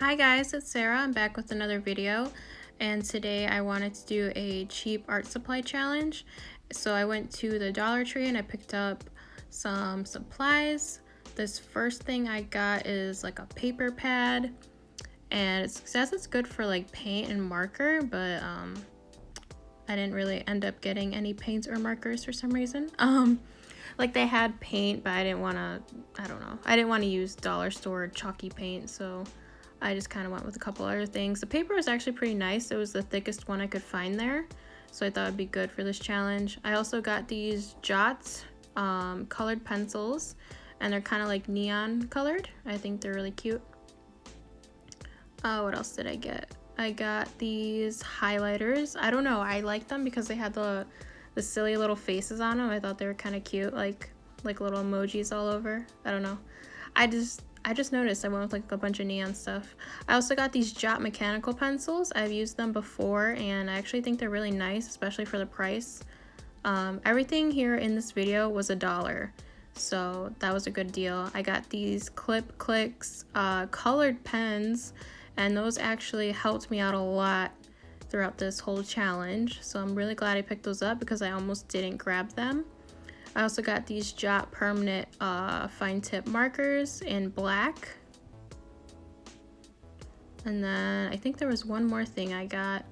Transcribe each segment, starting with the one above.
Hi guys, it's Sarah. I'm back with another video, and today I wanted to do a cheap art supply challenge. So I went to the Dollar Tree and I picked up some supplies. This first thing I got is like a paper pad, and it says it's good for like paint and marker, but I didn't really end up getting any paints or markers for some reason. Like they had paint, but I didn't want to use dollar store chalky paint, so I just kind of went with a couple other things. The paper was actually pretty nice. It was the thickest one I could find there, so I thought it'd be good for this challenge. I also got these Jots colored pencils, and they're kind of like neon colored. I think they're really cute. What else did I get? I got these highlighters. I don't know, I like them because they had the silly little faces on them. I thought they were kind of cute, like little emojis all over. I don't know. I just noticed I went with like a bunch of neon stuff. I also got these Jot mechanical pencils. I've used them before and I actually think they're really nice, especially for the price. Everything here in this video was $1, so that was a good deal. I got these Clip Clicks colored pens, and those actually helped me out a lot throughout this whole challenge, so I'm really glad I picked those up because I almost didn't grab them. I also got these Jot permanent fine tip markers in black, and then I think there was one more thing I got.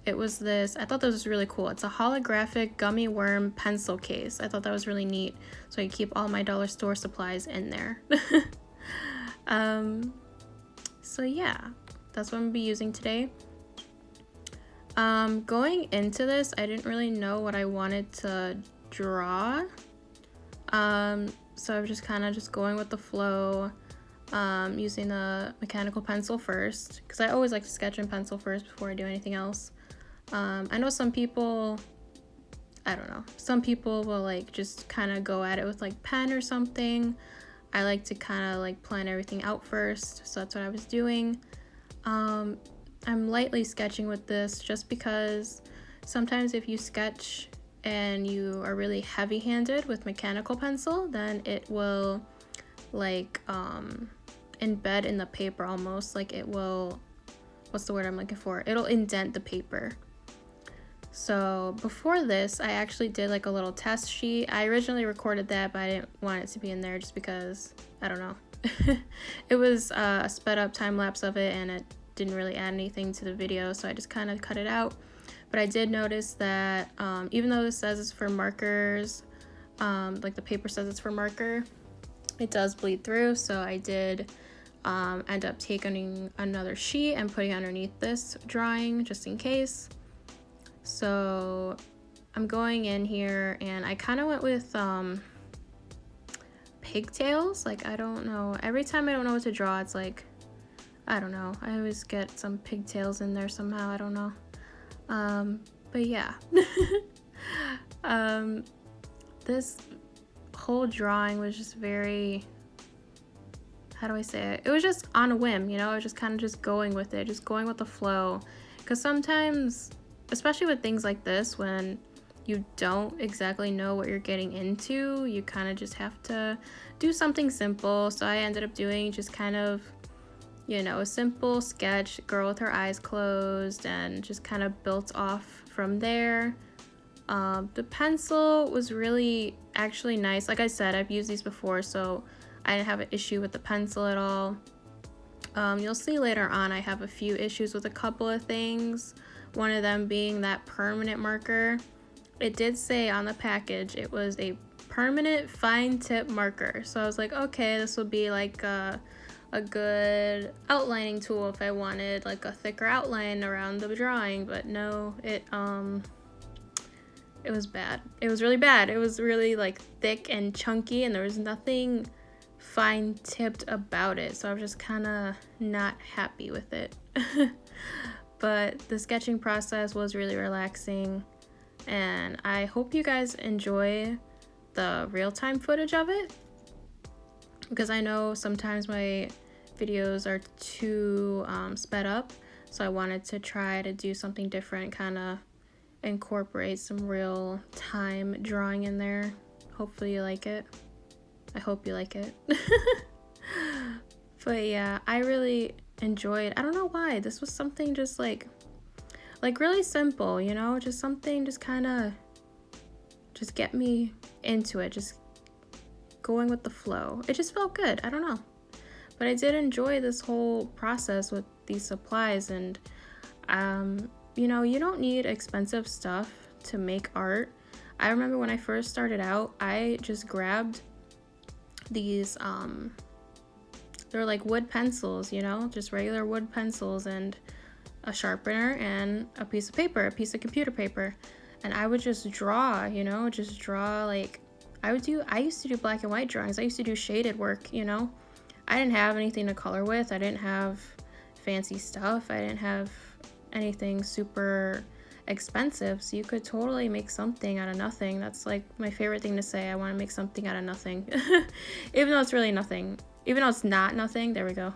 It was this, I thought this was really cool. It's a holographic gummy worm pencil case. I thought that was really neat, so I keep all my dollar store supplies in there. So yeah, that's what I'm gonna be using today. Going into this, I didn't really know what I wanted to draw. So I was just kind of going with the flow, using the mechanical pencil first, because I always like to sketch in pencil first before I do anything else. I know some people, I don't know, some people will like just kind of go at it with like pen or something. I like to kind of like plan everything out first, so that's what I was doing. I'm lightly sketching with this just because sometimes if you sketch and you are really heavy-handed with mechanical pencil, then it will like embed in the paper almost. Like it will, what's the word I'm looking for? It'll indent the paper. So before this, I actually did like a little test sheet. I originally recorded that, but I didn't want it to be in there just because, I don't know. It was a sped up time lapse of it and it didn't really add anything to the video, so I just kind of cut it out. But I did notice that even though this says it's for markers, like the paper says it's for marker, it does bleed through, so I did end up taking another sheet and putting underneath this drawing just in case. So I'm going in here and I kind of went with pigtails. Like, I don't know, every time I don't know what to draw, it's like, I don't know, I always get some pigtails in there somehow, I don't know. But yeah. This whole drawing was just very, how do I say it? It was just on a whim, you know? I was just kind of just going with it, just going with the flow. Because sometimes, especially with things like this, when you don't exactly know what you're getting into, you kind of just have to do something simple. So I ended up doing just kind of, you know, a simple sketch, girl with her eyes closed, and just kind of built off from there. The pencil was really actually nice. Like I said, I've used these before, so I didn't have an issue with the pencil at all. You'll see later on I have a few issues with a couple of things. One of them being that permanent marker. It did say on the package it was a permanent fine tip marker, so I was like, okay, this will be like a good outlining tool if I wanted like a thicker outline around the drawing. But no, it was bad. It was really bad. It was really like thick and chunky, and there was nothing fine tipped about it, so I was just kind of not happy with it. But the sketching process was really relaxing, and I hope you guys enjoy the real-time footage of it, because I know sometimes my videos are too sped up, so I wanted to try to do something different, kind of incorporate some real time drawing in there. Hopefully you like it. I hope you like it. But yeah, I really enjoyed. I don't know why. This was something just like really simple, you know, just something just kind of just get me into it, just going with the flow. It just felt good. I don't know. But I did enjoy this whole process with these supplies. And you know, you don't need expensive stuff to make art. I remember when I first started out, I just grabbed these they're like wood pencils, you know, just regular wood pencils, and a sharpener and a piece of paper, a piece of computer paper. And I would just draw, you know, just draw. Like I used to do black and white drawings. I used to do shaded work, you know. I didn't have anything to color with. I didn't have fancy stuff. I didn't have anything super expensive. So you could totally make something out of nothing. That's like my favorite thing to say. I want to make something out of nothing. Even though it's really nothing. Even though it's not nothing. There we go.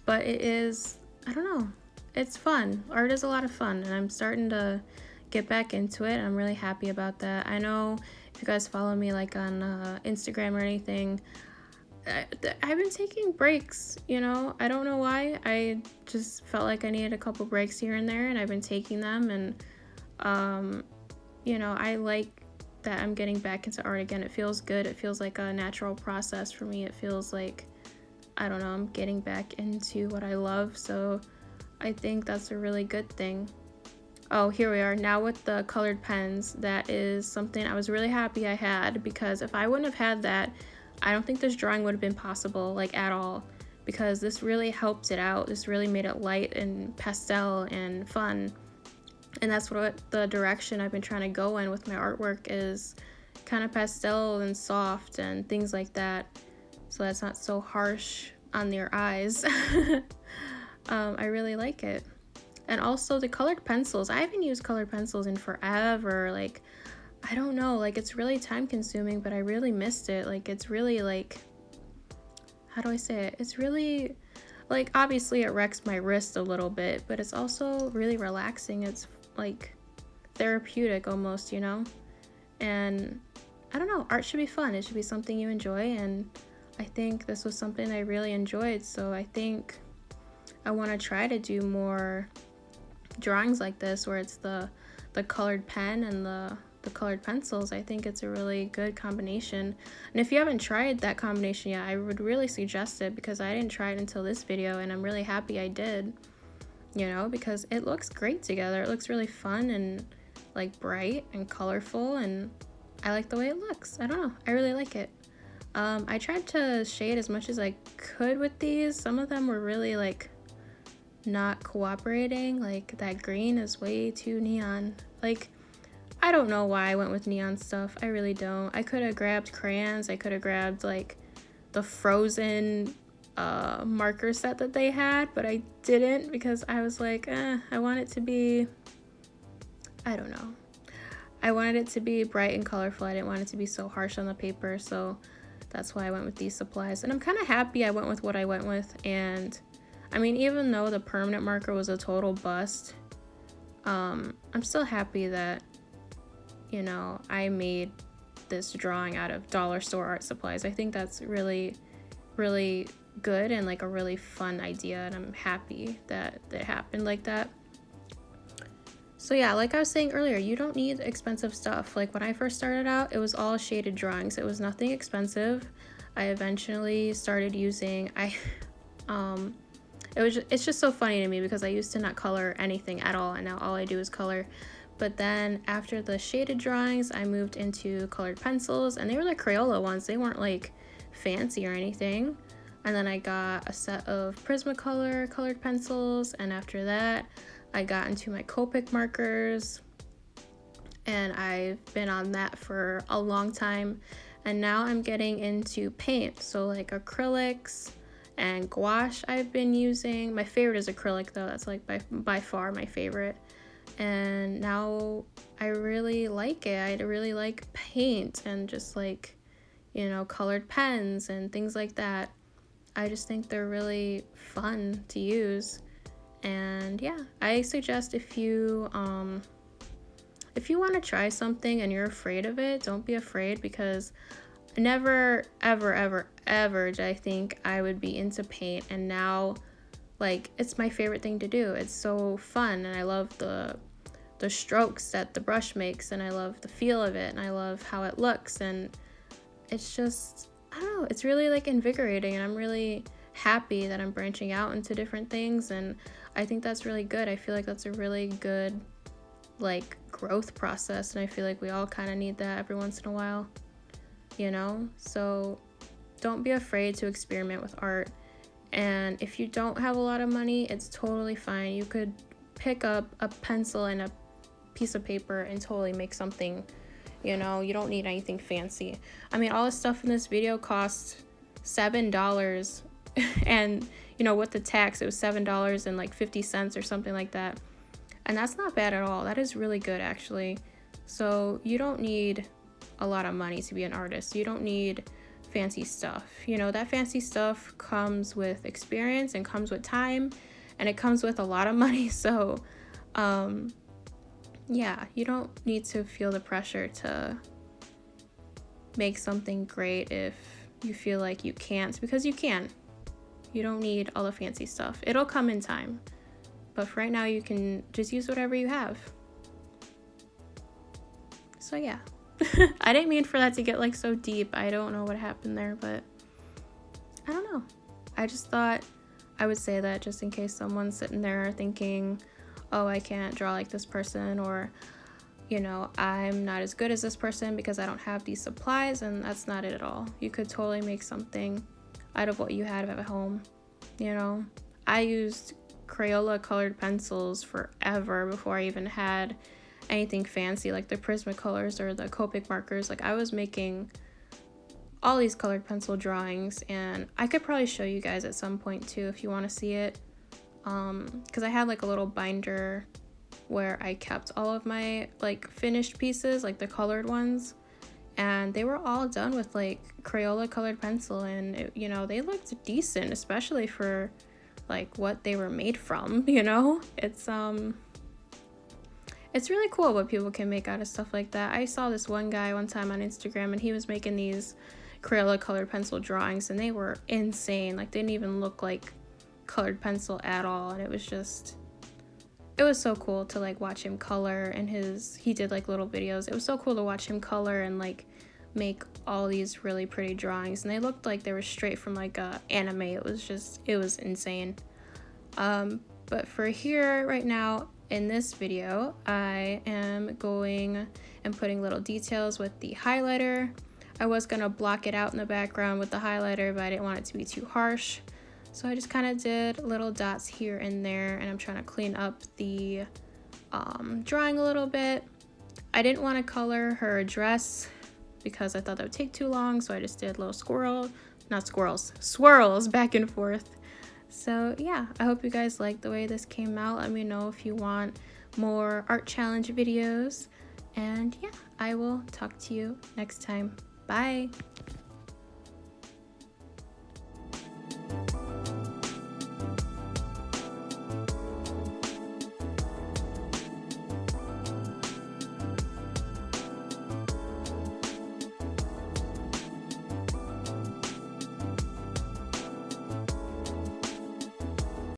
But it is, I don't know. It's fun. Art is a lot of fun, and I'm starting to get back into it. I'm really happy about that. I know if you guys follow me like on Instagram or anything, I've been taking breaks, you know. I don't know why. I just felt like I needed a couple breaks here and there, and I've been taking them. And you know, I like that I'm getting back into art again. It feels good. It feels like a natural process for me. It feels like, I don't know, I'm getting back into what I love. So I think that's a really good thing. Oh, here we are now with the colored pens. That is something I was really happy I had, because if I wouldn't have had that, I don't think this drawing would have been possible, like at all, because this really helped it out. This really made it light and pastel and fun. And that's what the direction I've been trying to go in with my artwork, is kind of pastel and soft and things like that, so that's not so harsh on your eyes. I really like it. And also the colored pencils. I haven't used colored pencils in forever. Like, I don't know, like it's really time consuming, but I really missed it. Like it's really like, how do I say it? It's really like, obviously it wrecks my wrist a little bit, but it's also really relaxing. It's like therapeutic almost, you know? And I don't know, art should be fun. It should be something you enjoy, and I think this was something I really enjoyed. So I think I want to try to do more drawings like this, where it's the colored pen and the colored pencils. I think it's a really good combination. And if you haven't tried that combination yet, I would really suggest it, because I didn't try it until this video, and I'm really happy I did, you know, because it looks great together. It looks really fun and like bright and colorful, and I like the way it looks. I don't know, I really like it. I tried to shade as much as I could with these. Some of them were really like not cooperating. Like that green is way too neon. Like, I don't know why I went with neon stuff. I really don't. I could have grabbed crayons. I could have grabbed like the Frozen marker set that they had, but I didn't, because I was like, I want it to be, I don't know. I wanted it to be bright and colorful. I didn't want it to be so harsh on the paper, so that's why I went with these supplies. And I'm kind of happy I went with what I went with. And I mean, even though the permanent marker was a total bust, I'm still happy that, you know, I made this drawing out of dollar store art supplies. I think that's really, really good and like a really fun idea, and I'm happy that it happened like that. So yeah, like I was saying earlier, you don't need expensive stuff. Like when I first started out, it was all shaded drawings. It was nothing expensive. I eventually started using, it's just so funny to me, because I used to not color anything at all, and now all I do is color. But then after the shaded drawings, I moved into colored pencils, and they were like Crayola ones. They weren't like fancy or anything. And then I got a set of Prismacolor colored pencils, and after that, I got into my Copic markers, and I've been on that for a long time. And now I'm getting into paint, so like acrylics and gouache I've been using. My favorite is acrylic though. That's like by far my favorite. And now I really like it. I really like paint and just like, you know, colored pens and things like that. I just think they're really fun to use. And yeah, I suggest if you want to try something and you're afraid of it, don't be afraid, because never ever ever ever did I think I would be into paint, and now Like, it's my favorite thing to do. It's so fun, and I love the strokes that the brush makes, and I love the feel of it, and I love how it looks, and it's just, I don't know, it's really like invigorating, and I'm really happy that I'm branching out into different things, and I think that's really good. I feel like that's a really good like growth process, and I feel like we all kind of need that every once in a while, you know? So don't be afraid to experiment with art. And if you don't have a lot of money, it's totally fine. You could pick up a pencil and a piece of paper and totally make something, you know? You don't need anything fancy. I mean, all the stuff in this video cost $7 and, you know, with the tax it was $7.50 or something like that, and that's not bad at all. That is really good, actually. So you don't need a lot of money to be an artist. You don't need fancy stuff. You know, that fancy stuff comes with experience and comes with time, and it comes with a lot of money. So yeah, you don't need to feel the pressure to make something great if you feel like you can't, because you can. You don't need all the fancy stuff. It'll come in time. But for right now, you can just use whatever you have. So yeah. I didn't mean for that to get like so deep. I don't know what happened there, but I don't know. I just thought I would say that just in case someone's sitting there thinking, oh, I can't draw like this person, or, you know, I'm not as good as this person because I don't have these supplies, and that's not it at all. You could totally make something out of what you had at home, you know? I used Crayola colored pencils forever before I even had anything fancy like the Prismacolors or the Copic markers. Like, I was making all these colored pencil drawings, and I could probably show you guys at some point too if you want to see it, because I had like a little binder where I kept all of my like finished pieces, like the colored ones, and they were all done with like Crayola colored pencil, and it, you know, they looked decent, especially for like what they were made from, you know? It's really cool what people can make out of stuff like that. I saw this one guy one time on Instagram, and he was making these Crayola colored pencil drawings, and they were insane. Like, they didn't even look like colored pencil at all, and it was so cool to like watch him color, and he did like little videos. It was so cool to watch him color and like make all these really pretty drawings, and they looked like they were straight from like a anime. It was insane. But for here right now in this video, I am going and putting little details with the highlighter. I was gonna block it out in the background with the highlighter, but I didn't want it to be too harsh, so I just kind of did little dots here and there, and I'm trying to clean up the drawing a little bit. I didn't want to color her dress because I thought that would take too long, so I just did little swirls back and forth. So yeah, I hope you guys like the way this came out. Let me know if you want more art challenge videos, and yeah, I will talk to you next time. Bye.